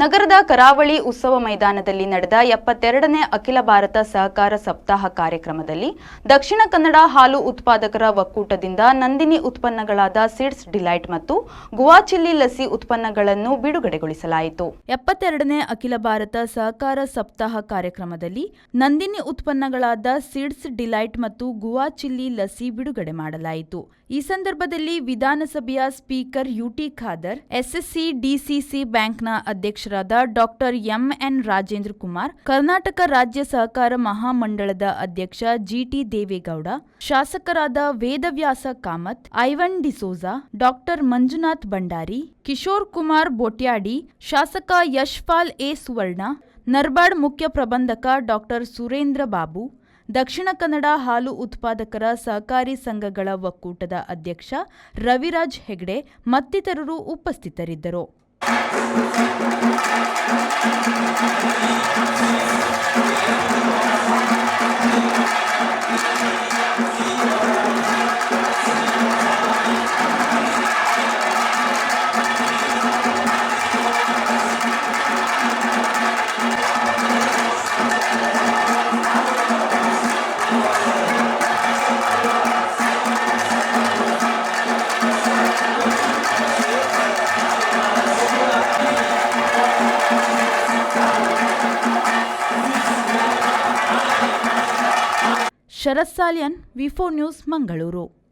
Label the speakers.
Speaker 1: ನಗರದ ಕರಾವಳಿ ಉತ್ಸವ ಮೈದಾನದಲ್ಲಿ ನಡೆದ 72ನೇ ಅಖಿಲ ಭಾರತ ಸಹಕಾರ ಸಪ್ತಾಹ ಕಾರ್ಯಕ್ರಮದಲ್ಲಿ ದಕ್ಷಿಣ ಕನ್ನಡ ಹಾಲು ಉತ್ಪಾದಕರ ಒಕ್ಕೂಟದಿಂದ ನಂದಿನಿ ಉತ್ಪನ್ನಗಳಾದ ಸೀಡ್ಸ್ ಡಿಲೈಟ್ ಮತ್ತು ಗುವಾ ಚಿಲ್ಲಿ ಲಸ್ಸಿ ಉತ್ಪನ್ನಗಳನ್ನು ಬಿಡುಗಡೆಗೊಳಿಸಲಾಯಿತು. 72ನೇ ಅಖಿಲ ಭಾರತ ಸಹಕಾರ ಸಪ್ತಾಹ ಕಾರ್ಯಕ್ರಮದಲ್ಲಿ ನಂದಿನಿ ಉತ್ಪನ್ನಗಳಾದ ಸೀಡ್ಸ್ ಡಿಲೈಟ್ ಮತ್ತು ಗುವಾ ಚಿಲ್ಲಿ ಲಸ್ಸಿ ಬಿಡುಗಡೆ ಮಾಡಲಾಯಿತು. ಈ ಸಂದರ್ಭದಲ್ಲಿ ವಿಧಾನಸಭೆಯ speaker UT Khader, SSC DCC ಬ್ಯಾಂಕ್ನ ಅಧ್ಯಕ್ಷರಾದ ಡಾಕ್ಟರ್ ಎಂಎನ್ ರಾಜೇಂದ್ರ ಕುಮಾರ್, ಕರ್ನಾಟಕ ರಾಜ್ಯ ಸಹಕಾರ ಮಹಾಮಂಡಳದ ಅಧ್ಯಕ್ಷ ಜಿಟಿ ದೇವೇಗೌಡ, ಶಾಸಕರಾದ ವೇದವ್ಯಾಸ ಕಾಮತ್, ಐವನ್ ಡಿಸೋಜಾ, ಡಾಕ್ಟರ್ ಮಂಜುನಾಥ್ ಭಂಡಾರಿ, ಕಿಶೋರ್ ಕುಮಾರ್ ಬೋಟ್ಯಾಡಿ, ಶಾಸಕ ಯಶ್ಪಾಲ್ ಎ ಸುವರ್ಣ, ನರ್ಬಾಡ್ ಮುಖ್ಯ ಪ್ರಬಂಧಕ ಡಾಕ್ಟರ್ ಸುರೇಂದ್ರ ಬಾಬು, ದಕ್ಷಿಣ ಕನ್ನಡ ಹಾಲು ಉತ್ಪಾದಕರ ಸಹಕಾರಿ ಸಂಘಗಳ ಒಕ್ಕೂಟದ ಅಧ್ಯಕ್ಷ ರವಿರಾಜ್ ಹೆಗ್ಡೆ ಮತ್ತಿತರರು ಉಪಸ್ಥಿತರಿದ್ದರು. ಶರತ್ ಸಾಲ್ಯನ್, ವಿ4 ನ್ಯೂಸ್, ಮಂಗಳೂರು.